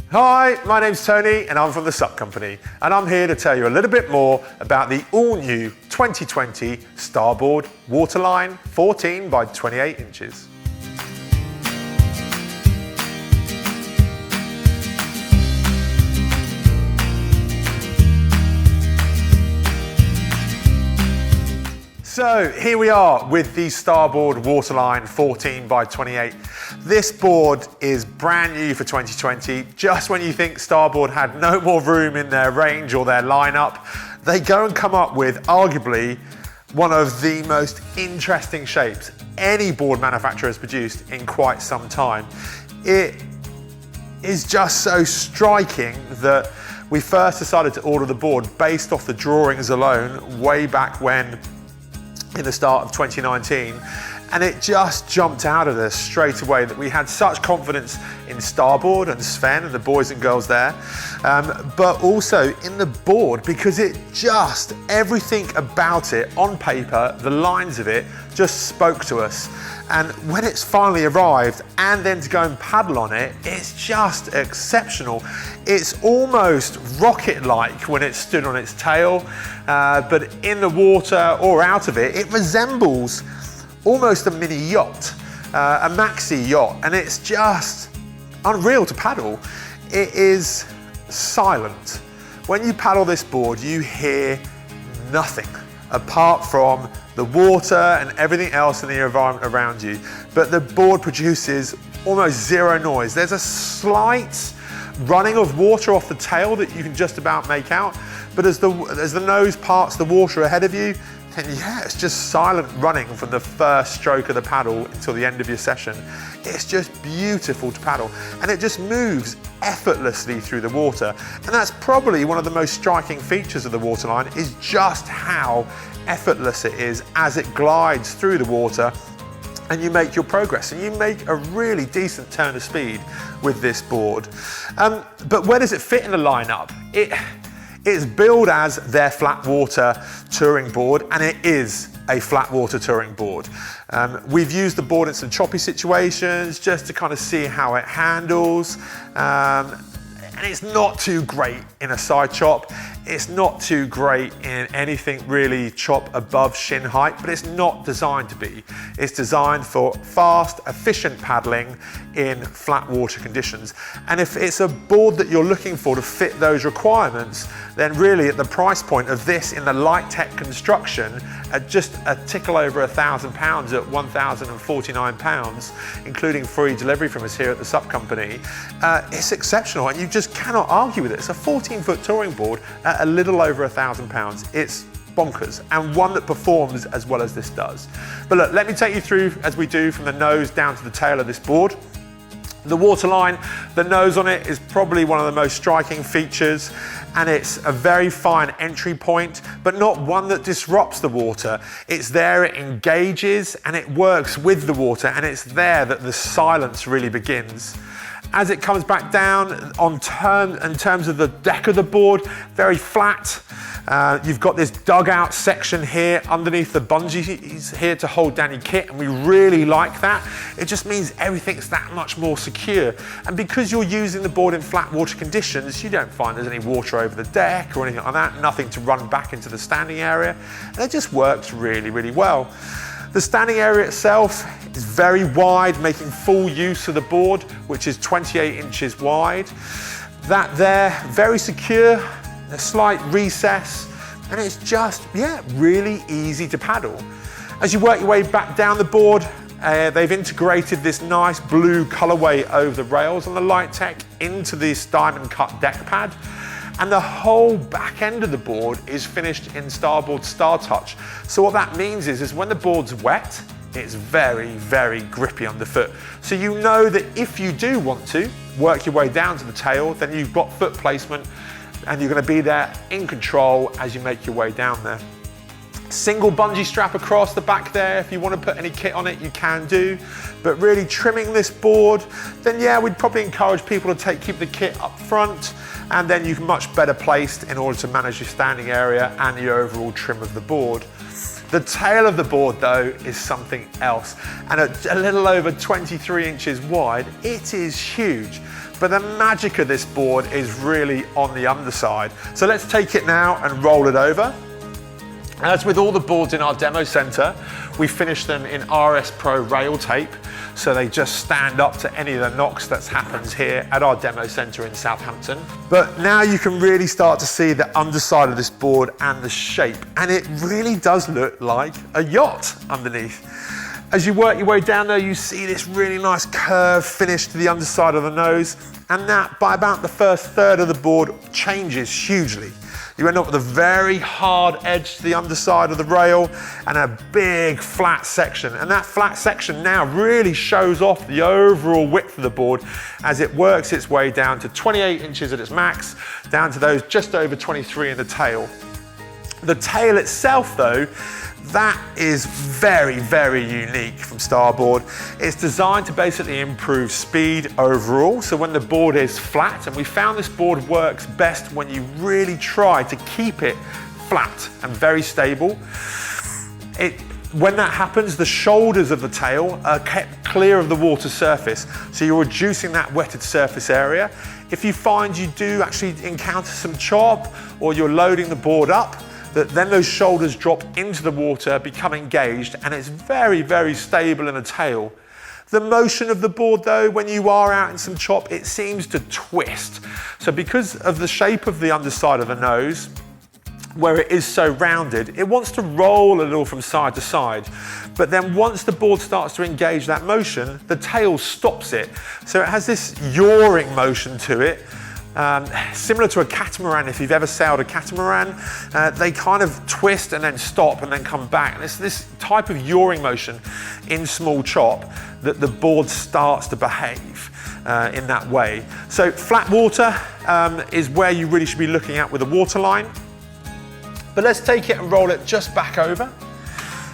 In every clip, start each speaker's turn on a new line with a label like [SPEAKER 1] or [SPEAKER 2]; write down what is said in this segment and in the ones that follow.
[SPEAKER 1] Hi, my name's Tony and I'm from the SUP company, and I'm here to tell you a little bit more about the all-new 2020 Starboard Waterline 14 by 28 inches. So here we are with the Starboard Waterline 14 by 28. This board is brand new for 2020. Just when you think Starboard had no more room in their range or their lineup, they go and come up with arguably one of the most interesting shapes any board manufacturer has produced in quite some time. It is just so striking that we first decided to order the board based off the drawings alone way back when, in the start of 2019, and it just jumped out of us straight away that we had such confidence in Starboard and Sven and the boys and girls there, but also in the board, because it just, everything about it on paper, the lines of it just spoke to us. And when it's finally arrived and then to go and paddle on it, it's just exceptional. It's almost rocket-like when it's stood on its tail, but in the water or out of it, it resembles almost a mini yacht, a maxi yacht, and it's just unreal to paddle. It is silent. When you paddle this board, you hear nothing apart from the water and everything else in the environment around you. But the board produces almost zero noise. There's a slight running of water off the tail that you can just about make out, but as the nose parts the water ahead of you, then yeah, it's just silent running from the first stroke of the paddle until the end of your session. It's just beautiful to paddle, and it just moves effortlessly through the water. And that's probably one of the most striking features of the Waterline, is just how effortless it is as it glides through the water and you make your progress, and you make a really decent turn of speed with this board. But where does it fit in the lineup? It's billed as their flatwater touring board, and it is a flatwater touring board. We've used the board in some choppy situations just to kind of see how it handles. And it's not too great in a side chop. It's not too great in anything really chop above shin height, but it's not designed to be. It's designed for fast, efficient paddling in flat water conditions. And if it's a board that you're looking for to fit those requirements, then really at the price point of this in the Lite tech construction, at just a tickle over £1,000 at £1,049, including free delivery from us here at the SUP company, it's exceptional, and you just cannot argue with it. It's a 14-foot touring board at a little over £1,000. It's bonkers, and one that performs as well as this does. But look, let me take you through, as we do, from the nose down to the tail of this board. The Waterline, the nose on it is probably one of the most striking features, and it's a very fine entry point, but not one that disrupts the water. It's there, it engages, and it works with the water, and it's there that the silence really begins. As it comes back down in terms of the deck of the board, very flat. You've got this dugout section here underneath the bungees here to hold down your kit, and we really like that. It just means everything's that much more secure. And because you're using the board in flat water conditions, you don't find there's any water over the deck or anything like that, nothing to run back into the standing area. And it just works really, really well. The standing area itself is very wide, making full use of the board, which is 28 inches wide. That there, very secure, a slight recess, and it's just, yeah, really easy to paddle. As you work your way back down the board, they've integrated this nice blue colorway over the rails on the Lite tech into this diamond cut deck pad. And the whole back end of the board is finished in Starboard Star Touch. So what that means is when the board's wet, it's very, very grippy underfoot. So you know that if you do want to work your way down to the tail, then you've got foot placement and you're going to be there in control as you make your way down there. Single bungee strap across the back there. If you want to put any kit on it, you can do. But really trimming this board, then yeah, we'd probably encourage people to keep the kit up front, and then you're much better placed in order to manage your standing area and the overall trim of the board. The tail of the board though is something else, and at a little over 23 inches wide, it is huge. But the magic of this board is really on the underside. So let's take it now and roll it over. As with all the boards in our demo center, we finish them in RS Pro rail tape, so they just stand up to any of the knocks that's happened here at our demo center in Southampton. But now you can really start to see the underside of this board and the shape, and it really does look like a yacht underneath. As you work your way down there, you see this really nice curve finish to the underside of the nose, and that, by about the first third of the board, changes hugely. You end up with a very hard edge to the underside of the rail and a big flat section. And that flat section now really shows off the overall width of the board as it works its way down to 28 inches at its max, down to those just over 23 in the tail. The tail itself though, that is very, very unique from Starboard. It's designed to basically improve speed overall. So when the board is flat, and we found this board works best when you really try to keep it flat and very stable. When that happens, the shoulders of the tail are kept clear of the water surface. So you're reducing that wetted surface area. If you find you do actually encounter some chop or you're loading the board up, then those shoulders drop into the water, become engaged, and it's very, very stable in the tail. The motion of the board though, when you are out in some chop, it seems to twist. So because of the shape of the underside of the nose, where it is so rounded, it wants to roll a little from side to side. But then once the board starts to engage that motion, the tail stops it. So it has this yawing motion to it. Similar to a catamaran, if you've ever sailed a catamaran, they kind of twist and then stop and then come back. And it's this type of yawing motion in small chop that the board starts to behave in that way. So flat water is where you really should be looking at with a waterline. But let's take it and roll it just back over.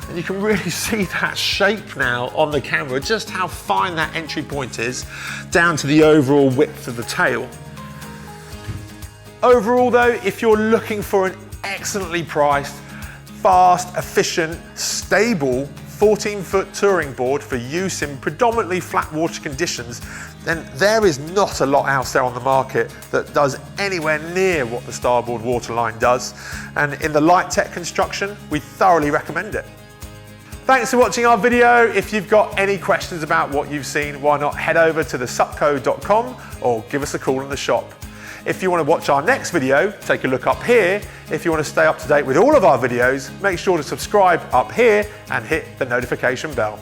[SPEAKER 1] And you can really see that shape now on the camera, just how fine that entry point is down to the overall width of the tail. Overall though, if you're looking for an excellently priced, fast, efficient, stable 14-foot touring board for use in predominantly flat water conditions, then there is not a lot else there on the market that does anywhere near what the Starboard Waterline does. And in the light tech construction, we thoroughly recommend it. Thanks for watching our video. If you've got any questions about what you've seen, why not head over to thesupco.com or give us a call in the shop. If you want to watch our next video, take a look up here. If you want to stay up to date with all of our videos, make sure to subscribe up here and hit the notification bell.